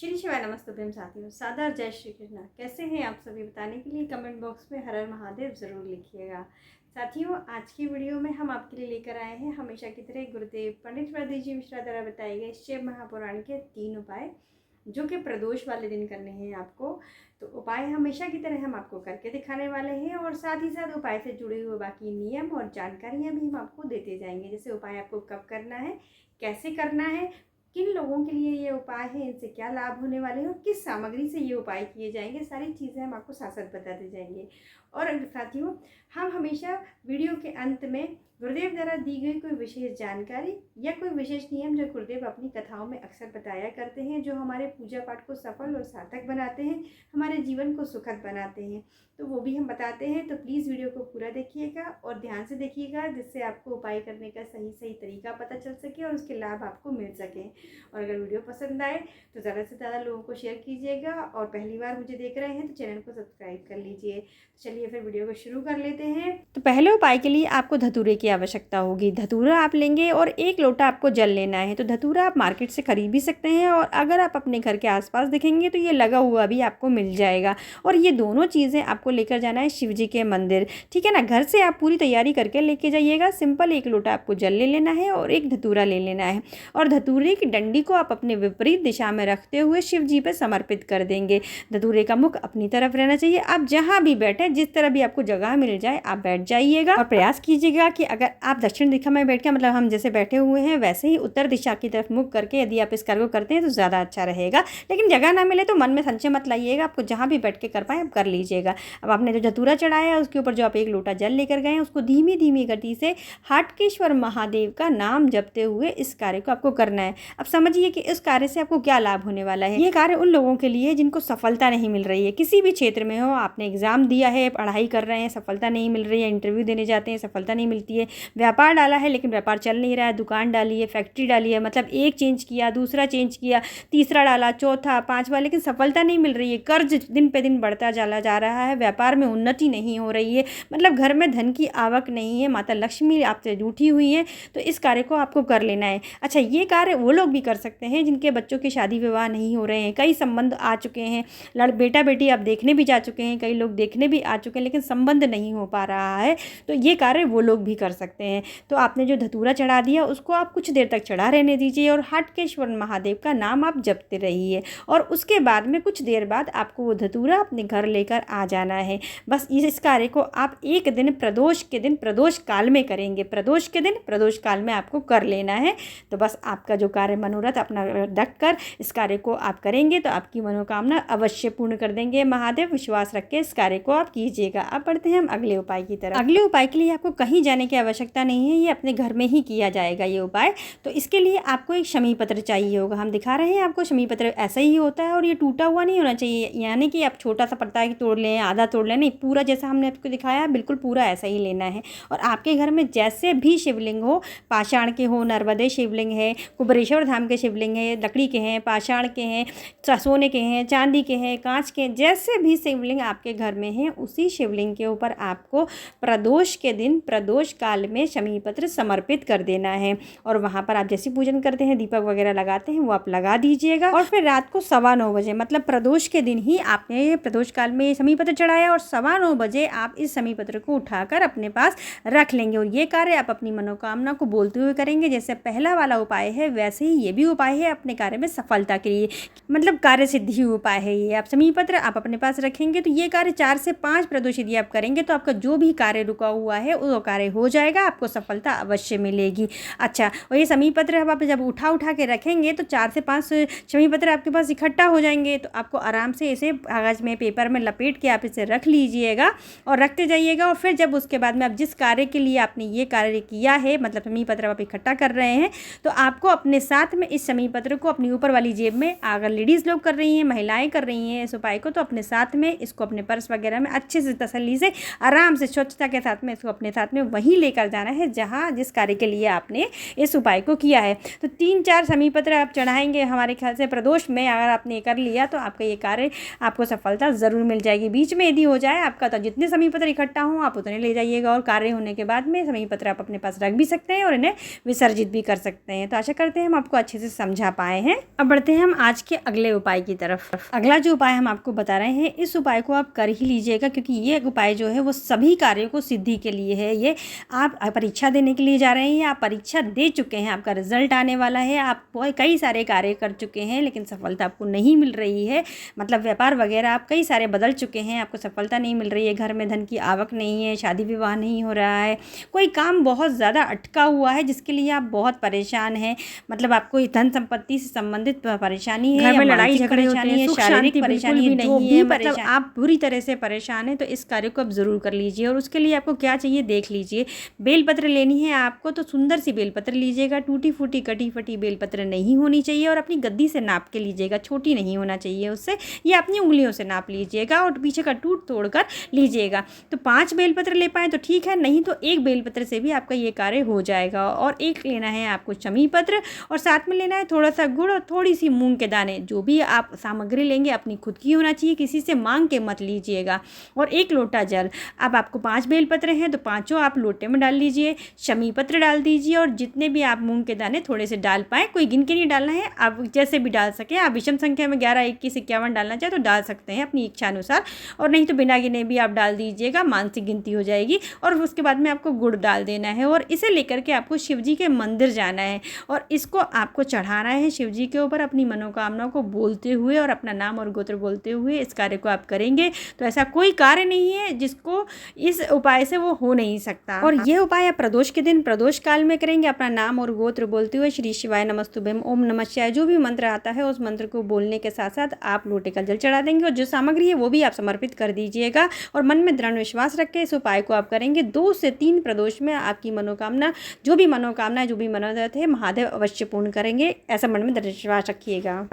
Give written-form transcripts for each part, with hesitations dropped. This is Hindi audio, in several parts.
श्री शिवाय नमस्ते प्रेम साथियों, सादर जय श्री कृष्णा। कैसे हैं आप सभी? बताने के लिए कमेंट बॉक्स में हर हर महादेव ज़रूर लिखिएगा। साथियों, आज की वीडियो में हम आपके लिए लेकर आए हैं हमेशा की तरह गुरुदेव पंडित प्रदीप जी मिश्रा द्वारा बताए गए शिव महापुराण के 3 उपाय, जो कि प्रदोष वाले दिन करने हैं आपको। तो उपाय हमेशा की तरह हम आपको करके दिखाने वाले हैं और साथ ही साथ उपाय से जुड़े हुए बाकी नियम और जानकारियाँ भी हम आपको देते जाएंगे। जैसे उपाय आपको कब करना है, कैसे करना है, किन लोगों के लिए ये उपाय है, इनसे क्या लाभ होने वाले हैं और किस सामग्री से ये उपाय किए जाएंगे, सारी चीज़ें हम आपको साथ साथ बताते जाएंगे। और साथियों, हम हमेशा वीडियो के अंत में गुरुदेव द्वारा दी गई कोई विशेष जानकारी या कोई विशेष नियम जो गुरुदेव अपनी कथाओं में अक्सर बताया करते हैं, जो हमारे पूजा पाठ को सफल और सार्थक बनाते हैं, हमारे जीवन को सुखद बनाते हैं, तो वो भी हम बताते हैं। तो प्लीज़ वीडियो को पूरा देखिएगा और ध्यान से देखिएगा, जिससे आपको उपाय करने का सही तरीका पता चल सके और उसके लाभ आपको मिल सकें। और अगर वीडियो पसंद आए तो ज़्यादा से ज़्यादा लोगों को शेयर कीजिएगा और पहली बार मुझे देख रहे हैं तो चैनल को सब्सक्राइब कर लीजिए। चलिए फिर वीडियो को शुरू कर लेते हैं। तो पहले उपाय के लिए आपको धतूरे की आवश्यकता होगी। धतूरा आप लेंगे और 1 लोटा आपको जल लेना है। तो धतूरा आप मार्केट से खरीद भी सकते हैं और अगर आप अपने घर के आसपास देखेंगे तो ये लगा हुआ भी आपको मिल जाएगा। और ये दोनों चीज़ें आपको लेकर जाना है शिव जी के मंदिर, ठीक है ना। घर से आप पूरी तैयारी करके लेके जाइएगा। सिंपल 1 लोटा आपको जल ले लेना है और 1 धतूरा ले लेना है और धतूरे की डंडी को आप अपने विपरीत दिशा में रखते हुए शिव जी पर समर्पित कर देंगे। धतूरे का मुख अपनी तरफ रहना चाहिए। आप जहाँ भी बैठे, जिस तरह भी आपको जगह मिल जाए आप बैठ जाइएगा और प्रयास कीजिएगा कि अगर आप दक्षिण दिशा में बैठ के, मतलब हम जैसे बैठे हुए हैं वैसे ही उत्तर दिशा की तरफ मुख करके यदि आप इस कार्य को करते हैं तो ज़्यादा अच्छा रहेगा। लेकिन जगह ना मिले तो मन में संशय मत लाइएगा, आपको जहाँ भी बैठ के कर पाए आप कर लीजिएगा। अब आपने जो धतूरा चढ़ाया है उसके ऊपर जो आप 1 लोटा जल लेकर गए हैं उसको धीमी धीमी गति से हाटकेश्वर महादेव का नाम जपते हुए इस कार्य को आपको करना है। अब समझिए कि इस कार्य से आपको क्या लाभ होने वाला है। ये कार्य उन लोगों के लिए जिनको सफलता नहीं मिल रही है, किसी भी क्षेत्र में हो, आपने एग्जाम दिया है, पढ़ाई कर रहे हैं, सफलता नहीं मिल रही है, इंटरव्यू देने जाते हैं, सफलता नहीं मिलती है, व्यापार डाला है लेकिन व्यापार चल नहीं रहा है, दुकान डाली है, फैक्ट्री डाली है, मतलब एक चेंज किया, दूसरा चेंज किया, तीसरा डाला, चौथा, 5वां, लेकिन सफलता नहीं मिल रही है, कर्ज दिन पे दिन बढ़ता चला जा रहा है, व्यापार में उन्नति नहीं हो रही है, मतलब घर में धन की आवक नहीं है, माता लक्ष्मी आपसे रूठी हुई है, तो इस कार्य को आपको कर लेना है। अच्छा, ये कार्य वो लोग भी कर सकते हैं जिनके बच्चों के शादी विवाह नहीं हो रहे हैं, कई संबंध आ चुके हैं, बेटा बेटी आप देखने भी जा चुके हैं, कई लोग देखने भी आ चुके हैं लेकिन संबंध नहीं हो पा रहा है, तो ये कार्य वो लोग भी कर सकते हैं। तो आपने जो धतूरा चढ़ा दिया उसको आप कुछ देर तक चढ़ा रहने दीजिए और हाटकेश्वर महादेव का नाम आप जपते रहिए और उसके बाद में कुछ देर बाद आपको वो धतूरा अपने घर लेकर आ जाना है। बस इस कार्य को आप एक दिन प्रदोष के दिन प्रदोष काल में करेंगे। प्रदोष के दिन प्रदोष काल में आपको कर लेना है। तो बस आपका जो कार्य मनोरथ अपना रख कर इस कार्य को आप करेंगे तो आपकी मनोकामना अवश्य पूर्ण कर देंगे महादेव। विश्वास रख के इस कार्य को आप कीजिएगा। अब बढ़ते हैं हम अगले उपाय की तरफ। अगले उपाय के लिए आपको कहीं जाने की आवश्यकता नहीं है, ये अपने घर में ही किया जाएगा ये उपाय। तो इसके लिए आपको एक शमी पत्र चाहिए होगा। हम दिखा रहे हैं आपको, शमी पत्र ऐसा ही होता है और ये टूटा हुआ नहीं होना चाहिए, यानी कि आप छोटा सा पत्ता की तोड़ लें, आधा तोड़ लें, नहीं, पूरा जैसा हमने आपको दिखाया बिल्कुल पूरा ऐसा ही लेना है। और आपके घर में जैसे भी शिवलिंग हो, पाषाण के हो, नर्मदे शिवलिंग है, कुबरेश्वर धाम के शिवलिंग है, लकड़ी के हैं, पाषाण के हैं, सोने के हैं, चांदी के हैं, कांच के, जैसे भी शिवलिंग आपके घर में है उसी शिवलिंग के ऊपर आपको प्रदोष के दिन प्रदोष काल में शमी पत्र समर्पित कर देना है। और वहाँ पर आप जैसे पूजन करते हैं, दीपक वगैरह लगाते हैं, वो आप लगा दीजिएगा। और फिर रात को 9:15 बजे, मतलब प्रदोष के दिन ही आपने प्रदोष काल में शमी पत्र चढ़ाया और 9:15 बजे आप इस शमी पत्र को उठाकर अपने पास रख लेंगे। और ये कार्य आप अपनी मनोकामना को बोलते हुए करेंगे। जैसे पहला वाला उपाय है वैसे ही ये भी उपाय है अपने कार्य में सफलता के लिए, मतलब कार्य सिद्धि उपाय है ये। आप शमी पत्र आप अपने पास रखेंगे तो ये कार्य 4 से 5 प्रदोष यदि आप करेंगे तो आपका जो भी कार्य रुका हुआ है वो कार्य हो जाएगा, आपको सफलता अवश्य मिलेगी। अच्छा, और ये शमी पत्र आप जब उठा के रखेंगे तो 4 से 5 शमी पत्र आपके पास इकट्ठा हो जाएंगे, तो आपको आराम से इसे कागज़ में, पेपर में लपेट के आप इसे रख लीजिएगा और रखते जाइएगा। और फिर जब उसके बाद में आप जिस कार्य के लिए आपने ये कार्य किया है, मतलब शमी पत्र आप इकट्ठा कर रहे हैं, तो आपको अपने साथ में इस शमी पत्र को अपनी ऊपर वाली जेब में, अगर लेडीज़ लोग कर रही हैं, महिलाएं कर रही हैं इस उपाय को, तो अपने साथ में इसको अपने पर्स वगैरह में अच्छे से तसल्ली से आराम से स्वच्छता के साथ में इसको अपने साथ में वहीं लेकर जाना है जहाँ जिस कार्य के लिए आपने इस उपाय को किया है। तो 3-4 शमी पत्र आप चढ़ाएंगे, हमारे ख्याल से प्रदोष में अगर आपने कर लिया तो आपका ये कार्य आपको सफलता ज़रूर मिल जाएगी। बीच में यदि हो जाए आपका तो जितने शमी पत्र इकट्ठा हों आप उतने ले जाइएगा, और कार्य होने के बाद में शमी पत्र आप अपने पास रख भी सकते हैं और इन्हें विसर्जित भी कर सकते हैं। तो आशा करते हैं हम आपको अच्छे से समझा पाए हैं। अब बढ़ते हैं हम आज के अगले उपाय की तरफ। अगला जो उपाय हम आपको बता रहे हैं, इस उपाय को आप कर ही लीजिएगा, क्योंकि ये उपाय जो है वो सभी कार्यों को सिद्धि के लिए है। ये आप परीक्षा देने के लिए जा रहे हैं या आप परीक्षा दे चुके हैं, आपका रिजल्ट आने वाला है, आप कई सारे कार्य कर चुके हैं लेकिन सफलता आपको नहीं मिल रही है, मतलब व्यापार वगैरह आप कई सारे बदल चुके हैं, आपको सफलता नहीं मिल रही है, घर में धन की आवक नहीं है, शादी विवाह नहीं हो रहा है, कोई काम बहुत ज़्यादा अटका हुआ है जिसके लिए आप बहुत परेशान हैं, मतलब आपको धन संपत्ति से संबंधित परेशानी है, घर में लड़ाई झगड़े होते हैं, शारीरिक परेशानी नहीं है, मतलब आप बुरी तरह से परेशान हैं, तो इस कार्य को आप ज़रूर कर लीजिए। और उसके लिए आपको क्या चाहिए देख लीजिए। बेलपत्र लेनी है आपको, तो सुंदर सी बेलपत्र लीजिएगा, टूटी फूटी कटी फटी बेलपत्र नहीं होनी चाहिए, और अपनी गद्दी से नाप के लीजिएगा, छोटी नहीं होना चाहिए उससे, या अपनी उंगलियों से नाप लीजिएगा और पीछे का टूट तोड़कर लीजिएगा। तो 5 बेलपत्र ले पाएँ तो ठीक है, नहीं तो 1 बेलपत्र से भी आपका ये कार्य हो जाएगा। और एक लेना है आपको शमी पत्र, और साथ में लेना है थोड़ा सा गुड़ और थोड़ी सी मूंग के दाने। जो भी आप सामग्री लेंगे अपनी खुद की होना चाहिए, किसी से मांग के मत लीजिएगा। और 1 लोटा जल। अब आपको 5 बेलपत्र हैं तो पाँचों आप लोटे में डाल लीजिए, शमी पत्र डाल दीजिए, और जितने भी आप मूंग के दाने थोड़े से डाल पाएँ, कोई गिन के नहीं डालना है, आप जैसे भी डाल सकें। आप विषम संख्या में 11, 21, 51 डालना चाहे तो डाल सकते हैं अपनी इच्छा अनुसार, और नहीं तो बिना गिने भी आप डाल दीजिएगा, मानसिक गिनती हो जाएगी। और उसके बाद में आपको गुड़ डाल देना है, और इसे लेकर के आपको शिव जी के मंदिर जाना है, और इसको आपको चढ़ाना है शिव जी के ऊपर, अपनी मनोकामनाओं को बोलते हुए और अपना नाम और गोत्र बोलते हुए इस कार्य को आप करेंगे। तो ऐसा कोई कार्य नहीं है जिसको इस उपाय से वो हो नहीं सकता। और ये उपाय आप प्रदोष के दिन प्रदोष काल में करेंगे, अपना नाम और गोत्र बोलते हुए श्री शिवाय नमस्तुभ्यम, ओम नमः शिवाय, जो भी मंत्र आता है उस मंत्र को बोलने के साथ साथ आप लोटे का जल चढ़ा देंगे, और जो सामग्री है वो भी आप समर्पित कर दीजिएगा। और मन में दृढ़ विश्वास रख के इस उपाय को आप करेंगे। 2 से 3 प्रदोष में आपकी मनोकामना, जो भी मनोरथ है, महादेव अवश्य पूर्ण करेंगे, ऐसा मन में दृढ़ विश्वास रखिएगा।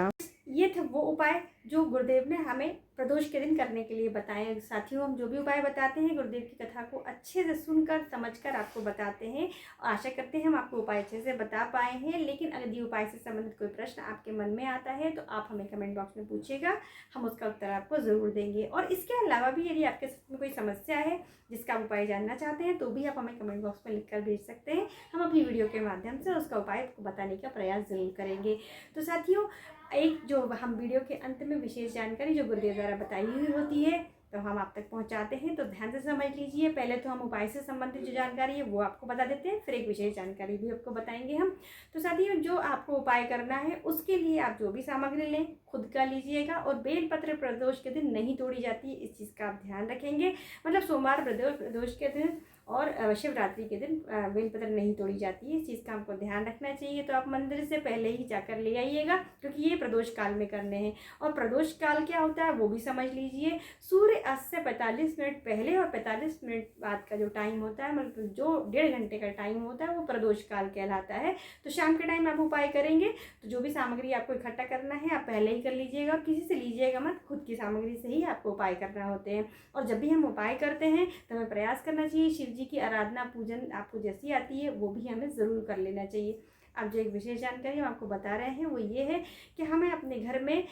ये थे वो उपाय जो गुरुदेव ने हमें प्रदोष के दिन करने के लिए बताए। साथियों, हम जो भी उपाय बताते हैं गुरुदेव की कथा को अच्छे से सुनकर समझकर आपको बताते हैं, और आशा करते हैं हम आपको उपाय अच्छे से बता पाए हैं। लेकिन अगर ये उपाय से संबंधित कोई प्रश्न आपके मन में आता है तो आप हमें कमेंट बॉक्स में पूछिएगा, हम उसका उत्तर आपको ज़रूर देंगे। और इसके अलावा भी यदि आपके साथ में कोई समस्या है जिसका आप उपाय जानना चाहते हैं तो भी आप हमें कमेंट बॉक्स में लिख कर भेज सकते हैं, हम अपनी वीडियो के माध्यम से उसका उपाय आपको बताने का प्रयास ज़रूर करेंगे। तो साथियों, एक जो हम वीडियो के अंत में विशेष जानकारी जो गुरुदेव द्वारा बताई हुई होती है तो हम आप तक पहुंचाते हैं, तो ध्यान से समझ लीजिए। पहले तो हम उपाय से संबंधित जो जानकारी है वो आपको बता देते हैं, फिर एक विशेष जानकारी भी आपको बताएंगे हम। तो साथियों, जो आपको उपाय करना है उसके लिए आप जो भी सामग्री लें खुद का लीजिएगा, और बेलपत्र प्रदोष के दिन नहीं तोड़ी जाती है, इस चीज़ का आप ध्यान रखेंगे। मतलब सोमवार प्रदोष के दिन और शिवरात्रि के दिन बेलपत्र नहीं तोड़ी जाती है, इस चीज़ का आपको ध्यान रखना चाहिए। तो आप मंदिर से पहले ही जाकर ले आइएगा, क्योंकि ये प्रदोष काल में करने हैं। और प्रदोष काल क्या होता है वो भी समझ लीजिए। सूर्य अस्त से 45 मिनट पहले और 45 मिनट बाद का जो टाइम होता है, मतलब जो 1.5 घंटे का टाइम होता है, वो प्रदोष काल कहलाता है। तो शाम के टाइम आप उपाय करेंगे तो जो भी सामग्री आपको इकट्ठा करना है आप पहले ही कर लीजिएगा, और किसी से लीजिएगा मत, खुद की सामग्री से ही आपको उपाय करना होते हैं। और जब भी हम उपाय करते हैं तो हमें प्रयास करना चाहिए शिव जी की आराधना पूजन आपको जैसी आती है वो भी हमें ज़रूर कर लेना चाहिए। अब जो एक विशेष जानकारी हम आपको बता रहे हैं वो ये है कि हमें अपने घर में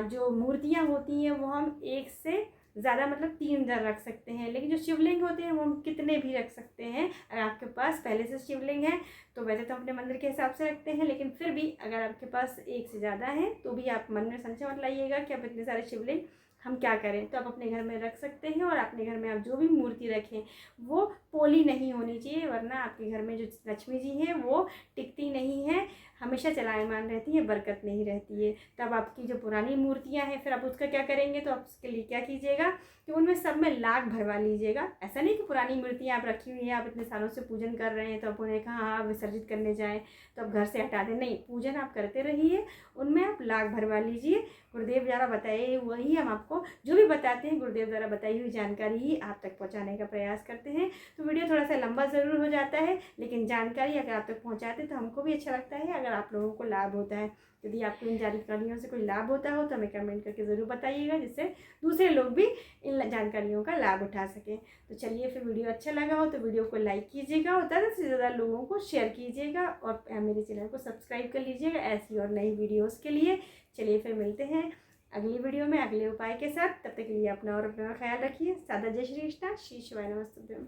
जो मूर्तियाँ होती हैं वो हम 1 से ज़्यादा मतलब 3 रख सकते हैं, लेकिन जो शिवलिंग होते हैं वो हम कितने भी रख सकते हैं। अगर आपके पास पहले से शिवलिंग है तो वैसे तो अपने मंदिर के हिसाब से रखते हैं, लेकिन फिर भी अगर आपके पास 1 से ज़्यादा है तो भी आप मन में संशय मत लाइएगा कि आप इतने सारे शिवलिंग हम क्या करें। तो आप अपने घर में रख सकते हैं, और अपने घर में आप जो भी मूर्ति रखें वो पोली नहीं होनी चाहिए, वरना आपके घर में जो लक्ष्मी जी हैं वो टिकती नहीं है, हमेशा चलायमान रहती है, बरकत नहीं रहती है। तब आपकी जो पुरानी मूर्तियां हैं फिर आप उसका क्या करेंगे, तो आप उसके लिए क्या कीजिएगा कि उनमें सब में लाख भरवा लीजिएगा। ऐसा नहीं कि पुरानी मूर्तियां आप रखी हुई हैं, आप इतने सालों से पूजन कर रहे हैं तो आप उन्हें कहा हाँ विसर्जित करने जाएँ तो आप घर से हटा दें, नहीं, पूजन आप करते रहिए, उनमें आप लाख भरवा लीजिए। गुरुदेव द्वारा बताए वही हम आपको को जो भी बताते हैं गुरुदेव द्वारा बताई हुई जानकारी ही आप तक पहुँचाने का प्रयास करते हैं। तो वीडियो थोड़ा सा लंबा ज़रूर हो जाता है, लेकिन जानकारी अगर आप तक पहुँचाते हैं तो हमको भी अच्छा लगता है, अगर आप लोगों को लाभ होता है। यदि आपको इन जानकारियों से कोई लाभ होता हो तो हमें कमेंट करके ज़रूर बताइएगा, जिससे दूसरे लोग भी इन जानकारियों का लाभ उठा सकें। तो चलिए, फिर वीडियो अच्छा लगा हो तो वीडियो को लाइक कीजिएगा और ज़्यादा से ज़्यादा लोगों को शेयर कीजिएगा और मेरे चैनल को सब्सक्राइब कर लीजिएगा ऐसी और नई वीडियोज़ के लिए। चलिए फिर मिलते हैं अगली वीडियो में अगले उपाय के साथ। तब तक के लिए अपना और अपना ख्याल रखिए। सादा जय श्री कृष्णा, श्री शिवाय नमस्तुभ्यम।